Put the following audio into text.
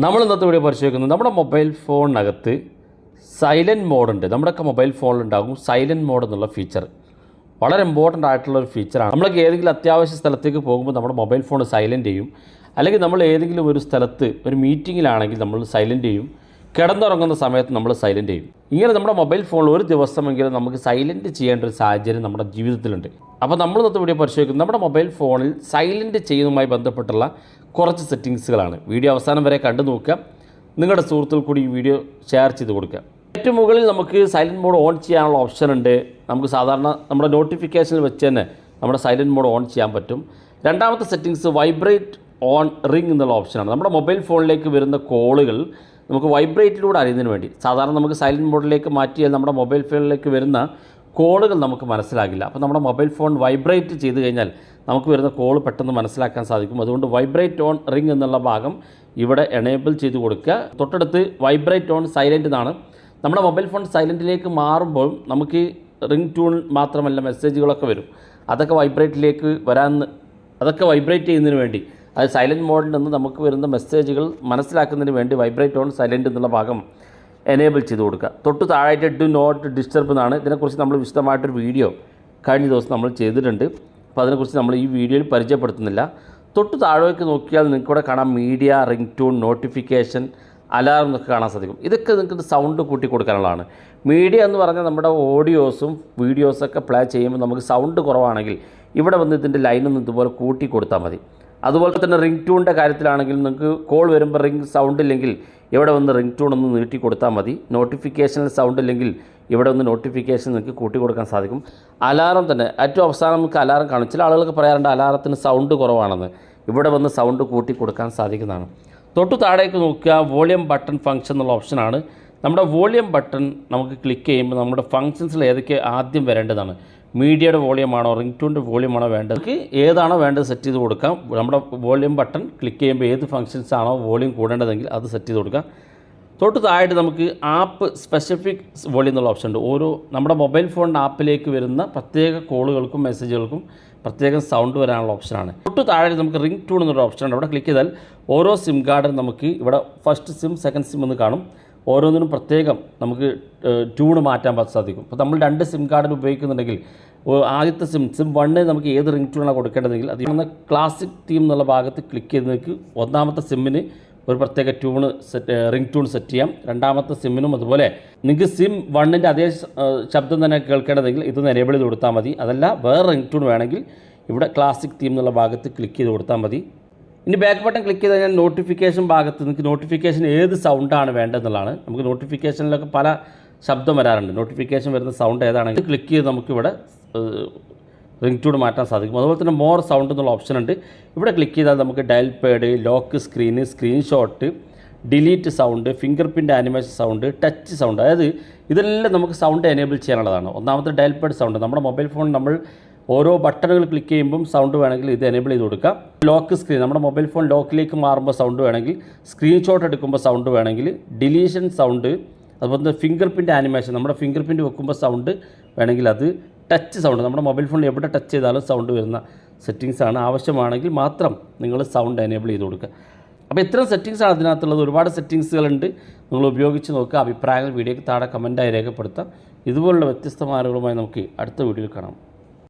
നമ്മൾ ഇന്നത്തെ വീഡിയോ പരിശോധിക്കുന്നത് നമ്മുടെ മൊബൈൽ ഫോണിനകത്ത് സൈലൻറ്റ് മോഡുണ്ട്. നമ്മുടെയൊക്കെ മൊബൈൽ ഫോണിലുണ്ടാകും സൈലൻറ്റ് മോഡ് എന്നുള്ള ഫീച്ചർ. വളരെ ഇമ്പോർട്ടൻ്റ് ആയിട്ടുള്ള ഒരു ഫീച്ചറാണ്. നമ്മൾക്ക് ഏതെങ്കിലും അത്യാവശ്യ സ്ഥലത്തേക്ക് പോകുമ്പോൾ നമ്മുടെ മൊബൈൽ ഫോൺ സൈലൻറ്റ് ചെയ്യും. അല്ലെങ്കിൽ നമ്മൾ ഏതെങ്കിലും ഒരു സ്ഥലത്ത് ഒരു മീറ്റിങ്ങിലാണെങ്കിൽ നമ്മൾ സൈലൻറ്റ് ചെയ്യും. കിടന്നുറങ്ങുന്ന സമയത്ത് നമ്മൾ സൈലൻറ്റ് ചെയ്യും. ഇങ്ങനെ നമ്മുടെ മൊബൈൽ ഫോണിൽ ഒരു ദിവസമെങ്കിലും നമുക്ക് സൈലൻറ്റ് ചെയ്യേണ്ട ഒരു സാഹചര്യം നമ്മുടെ ജീവിതത്തിലുണ്ട്. അപ്പോൾ നമ്മൾ ഇന്നത്തെ വീഡിയോ പരിശോധിക്കുന്നത് നമ്മുടെ മൊബൈൽ ഫോണിൽ സൈലൻറ്റ് ചെയ്യുന്നതുമായി ബന്ധപ്പെട്ടുള്ള കുറച്ച് സെറ്റിങ്സുകളാണ്. വീഡിയോ അവസാനം വരെ കണ്ടു നോക്കുക. നിങ്ങളുടെ സുഹൃത്തുക്കൾ കൂടി ഈ വീഡിയോ ഷെയർ ചെയ്ത് കൊടുക്കുക. ഏറ്റവും മുകളിൽ നമുക്ക് സൈലൻറ്റ് മോഡ് ഓൺ ചെയ്യാനുള്ള ഓപ്ഷൻ ഉണ്ട്. നമുക്ക് സാധാരണ നമ്മുടെ നോട്ടിഫിക്കേഷനിൽ വെച്ച് തന്നെ നമ്മുടെ സൈലൻറ്റ് മോഡ് ഓൺ ചെയ്യാൻ പറ്റും. രണ്ടാമത്തെ സെറ്റിങ്സ് വൈബ്രേറ്റ് ഓൺ റിംഗ് എന്നുള്ള ഓപ്ഷനാണ്. നമ്മുടെ മൊബൈൽ ഫോണിലേക്ക് വരുന്ന കോളുകൾ നമുക്ക് വൈബ്രേറ്റിലൂടെ അറിയുന്നതിന് വേണ്ടി, സാധാരണ നമുക്ക് സൈലൻറ്റ് മോഡിലേക്ക് മാറ്റിയാൽ നമ്മുടെ മൊബൈൽ ഫോണിലേക്ക് വരുന്ന കോളുകൾ നമുക്ക് മനസ്സിലാകില്ല. അപ്പോൾ നമ്മുടെ മൊബൈൽ ഫോൺ വൈബ്രേറ്റ് ചെയ്ത് കഴിഞ്ഞാൽ നമുക്ക് വരുന്ന കോൾ പെട്ടെന്ന് മനസ്സിലാക്കാൻ സാധിക്കും. അതുകൊണ്ട് വൈബ്രേറ്റ് ഓൺ റിംഗ് എന്നുള്ള ഭാഗം ഇവിടെ എനേബിൾ ചെയ്ത് കൊടുക്കുക. തൊട്ടടുത്ത് വൈബ്രേറ്റ് ഓൺ സൈലൻറ്റ് എന്നാണ്. നമ്മുടെ മൊബൈൽ ഫോൺ സൈലൻറ്റിലേക്ക് മാറുമ്പോൾ നമുക്ക് റിംഗ് ട്യൂൺ മാത്രമല്ല മെസ്സേജുകളൊക്കെ വരും. അതൊക്കെ വൈബ്രേറ്റിലേക്ക് അതൊക്കെ വൈബ്രേറ്റ് ചെയ്യുന്നതിന് വേണ്ടി, അത് സൈലൻറ്റ് മോഡിൽ നിന്ന് നമുക്ക് വരുന്ന മെസ്സേജുകൾ മനസ്സിലാക്കുന്നതിന് വേണ്ടി വൈബ്രേറ്റ് ഓൺ സൈലൻറ്റ് എന്നുള്ള ഭാഗം എനേബിൾ ചെയ്ത് കൊടുക്കുക. തൊട്ട് താഴായിട്ട് ഡു നോട്ട് ഡിസ്റ്റർബ് എന്നാണ്. ഇതിനെക്കുറിച്ച് നമ്മൾ വിശദമായിട്ടൊരു വീഡിയോ കഴിഞ്ഞ ദിവസം നമ്മൾ ചെയ്തിട്ടുണ്ട്. അപ്പോൾ അതിനെക്കുറിച്ച് നമ്മൾ ഈ വീഡിയോയിൽ പരിചയപ്പെടുത്തുന്നില്ല. തൊട്ട് താഴേക്ക് നോക്കിയാൽ നിങ്ങൾക്കിവിടെ കാണാം media, ring tune, notification, alarm എന്നൊക്കെ കാണാൻ സാധിക്കും. ഇതൊക്കെ നിങ്ങൾക്ക് സൗണ്ട് കൂട്ടി കൊടുക്കാനുള്ളതാണ്. മീഡിയ എന്ന് പറഞ്ഞാൽ നമ്മുടെ ഓഡിയോസും വീഡിയോസൊക്കെ പ്ലേ ചെയ്യുമ്പോൾ നമുക്ക് സൗണ്ട് കുറവാണെങ്കിൽ ഇവിടെ വന്ന് ഇതിൻ്റെ ലൈനൊന്നും ഇതുപോലെ കൂട്ടി കൊടുത്താൽ മതി. അതുപോലെ തന്നെ റിംഗ് ട്യൂണിൻ്റെ കാര്യത്തിലാണെങ്കിൽ നിങ്ങൾക്ക് കോൾ വരുമ്പോൾ റിംഗ് സൗണ്ട് ഇല്ലെങ്കിൽ ഇവിടെ വന്ന് റിംഗ് ട്യൂൺ ഒന്ന് നീട്ടി കൊടുത്താൽ മതി. നോട്ടിഫിക്കേഷനിൽ സൗണ്ട് ഇല്ലെങ്കിൽ ഇവിടെ വന്ന് നോട്ടിഫിക്കേഷൻ നിങ്ങൾക്ക് കൂട്ടി കൊടുക്കാൻ സാധിക്കും. അലാറം തന്നെ ഏറ്റവും അവസാനം നമുക്ക് അലാറം കാണും. ചില ആളുകൾക്ക് പറയാറുണ്ട് അലാറത്തിന് സൗണ്ട് കുറവാണെന്ന്. ഇവിടെ വന്ന് സൗണ്ട് കൂട്ടി കൊടുക്കാൻ സാധിക്കുന്നതാണ്. തൊട്ട് താഴേക്ക് നോക്കുക വോളിയം ബട്ടൺ ഫംഗ്ഷൻ എന്നുള്ള ഓപ്ഷനാണ്. നമ്മുടെ വോളിയം ബട്ടൺ നമുക്ക് ക്ലിക്ക് ചെയ്യുമ്പോൾ നമ്മുടെ ഫംഗ്ഷൻസിൽ ഏതൊക്കെ ആദ്യം വരേണ്ടതാണ്. മീഡിയയുടെ വോളിയമാണോ റിംഗ് ട്യൂണിൻ്റെ വോളിയമാണോ വേണ്ടത്, നമുക്ക് ഏതാണോ വേണ്ടത് സെറ്റ് ചെയ്ത് കൊടുക്കാം. നമ്മുടെ വോളിയം ബട്ടൺ ക്ലിക്ക് ചെയ്യുമ്പോൾ ഏത് ഫംഗ്ഷൻസ് ആണോ വോളിയം കൂടേണ്ടതെങ്കിൽ അത് സെറ്റ് ചെയ്ത് കൊടുക്കാം. തൊട്ട് താഴെ നമുക്ക് ആപ്പ് സ്പെസിഫിക് വോളിയം എന്നുള്ള ഓപ്ഷൻ ഉണ്ട്. നമ്മുടെ മൊബൈൽ ഫോണിൻ്റെ ആപ്പിലേക്ക് വരുന്ന പ്രത്യേക കോളുകൾക്കും മെസ്സേജുകൾക്കും പ്രത്യേകം സൗണ്ട് വരാനുള്ള ഓപ്ഷനാണ്. തൊട്ട് താഴെ നമുക്ക് റിംഗ് ട്യൂൺ എന്നൊരു ഓപ്ഷനുണ്ട്. അവിടെ ക്ലിക്ക് ചെയ്താൽ ഓരോ സിം കാർഡും നമുക്ക് ഇവിടെ ഫസ്റ്റ് സിം, സെക്കൻഡ് സിം എന്ന് കാണും. ഓരോന്നിനും പ്രത്യേകം നമുക്ക് ട്യൂണ് മാറ്റാൻ സാധിക്കും. അപ്പോൾ നമ്മൾ 2 സിം കാർഡിൽ ഉപയോഗിക്കുന്നുണ്ടെങ്കിൽ ആദ്യത്തെ സിം 1 നമുക്ക് ഏത് റിംഗ് ട്യൂണാണ് കൊടുക്കേണ്ടതെങ്കിൽ അതിൽ നിന്ന് ക്ലാസിക് തീം എന്നുള്ള ഭാഗത്ത് ക്ലിക്ക് ചെയ്ത് നിങ്ങൾക്ക് ഒന്നാമത്തെ സിമ്മിന് ഒരു പ്രത്യേക റിംഗ് ട്യൂൺ സെറ്റ് ചെയ്യാം. രണ്ടാമത്തെ സിമ്മിനും അതുപോലെ നിങ്ങൾക്ക് സിം 1ൻ്റെ അതേ ശബ്ദം തന്നെ കേൾക്കേണ്ടതെങ്കിൽ ഇതൊന്ന് എനേബിൾ ചെയ്ത് കൊടുത്താൽ മതി. അതല്ല വേറെ റിംഗ് ട്യൂൺ വേണമെങ്കിൽ ഇവിടെ ക്ലാസിക് തീം എന്നുള്ള ഭാഗത്ത് ക്ലിക്ക് ചെയ്ത് കൊടുത്താൽ മതി. ഇനി ബാക്ക് ബട്ടൺ ക്ലിക്ക് ചെയ്ത് കഴിഞ്ഞാൽ നോട്ടിഫിക്കേഷൻ ഭാഗത്ത് നിങ്ങൾക്ക് നോട്ടിഫിക്കേഷൻ ഏത് സൗണ്ടാണ് വേണ്ടതെന്നുള്ളതാണ്. നമുക്ക് നോട്ടിഫിക്കേഷനിലൊക്കെ പല ശബ്ദം വരാറുണ്ട്. നോട്ടിഫിക്കേഷൻ വരുന്ന സൗണ്ട് ഏതാണെങ്കിൽ ക്ലിക്ക് ചെയ്ത് നമുക്കിവിടെ റിംഗ് ട്യൂൺ മാറ്റാൻ സാധിക്കും. അതുപോലെ തന്നെ മോർ സൗണ്ട് എന്നുള്ള ഓപ്ഷൻ ഉണ്ട്. ഇവിടെ ക്ലിക്ക് ചെയ്താൽ നമുക്ക് dial pad, lock screen, screenshot, delete sound, finger print animation sound, touch sound, അതായത് ഇതെല്ലാം നമുക്ക് സൗണ്ട് എനേബിൾ ചെയ്യാനുള്ളതാണ്. ഒന്നാമത്തെ ഡയൽ പാഡ് സൗണ്ട്, നമ്മുടെ മൊബൈൽ ഫോൺ നമ്മൾ ഓരോ ബട്ടണുകൾ ക്ലിക്ക് ചെയ്യുമ്പം സൗണ്ട് വേണമെങ്കിൽ ഇത് എനേബിൾ ചെയ്ത് കൊടുക്കാം. ലോക്ക് സ്ക്രീൻ, നമ്മുടെ മൊബൈൽ ഫോൺ ലോക്കിലേക്ക് മാറുമ്പോൾ സൗണ്ട് വേണമെങ്കിൽ, സ്ക്രീൻഷോട്ട് എടുക്കുമ്പോൾ സൗണ്ട് വേണമെങ്കിൽ, ഡിലീഷൻ സൗണ്ട്, അതുപോലെ തന്നെ ഫിംഗർ പ്രിൻ്റ് ആനിമേഷൻ, നമ്മുടെ ഫിംഗർ പ്രിൻ്റ് വെക്കുമ്പോൾ സൗണ്ട് വേണമെങ്കിൽ അത്, ടച്ച് സൗണ്ട്, നമ്മുടെ മൊബൈൽ ഫോണിൽ എവിടെ ടച്ച് ചെയ്താലും സൗണ്ട് വരുന്ന സെറ്റിങ്സാണ്. ആവശ്യമാണെങ്കിൽ മാത്രം നിങ്ങൾ സൗണ്ട് എനേബിൾ ചെയ്ത് കൊടുക്കുക. അപ്പോൾ ഇത്തരം സെറ്റിങ്സാണ് അതിനകത്തുള്ളത്. ഒരുപാട് സെറ്റിങ്സുകളുണ്ട്. നിങ്ങൾ ഉപയോഗിച്ച് നോക്കുക. അഭിപ്രായങ്ങൾ വീഡിയോയ്ക്ക് താഴെ കമൻറ്റായി രേഖപ്പെടുത്താം. ഇതുപോലുള്ള വ്യത്യസ്തമായ അറിവുകളുമായി നമുക്ക് അടുത്ത വീഡിയോയിൽ കാണാം.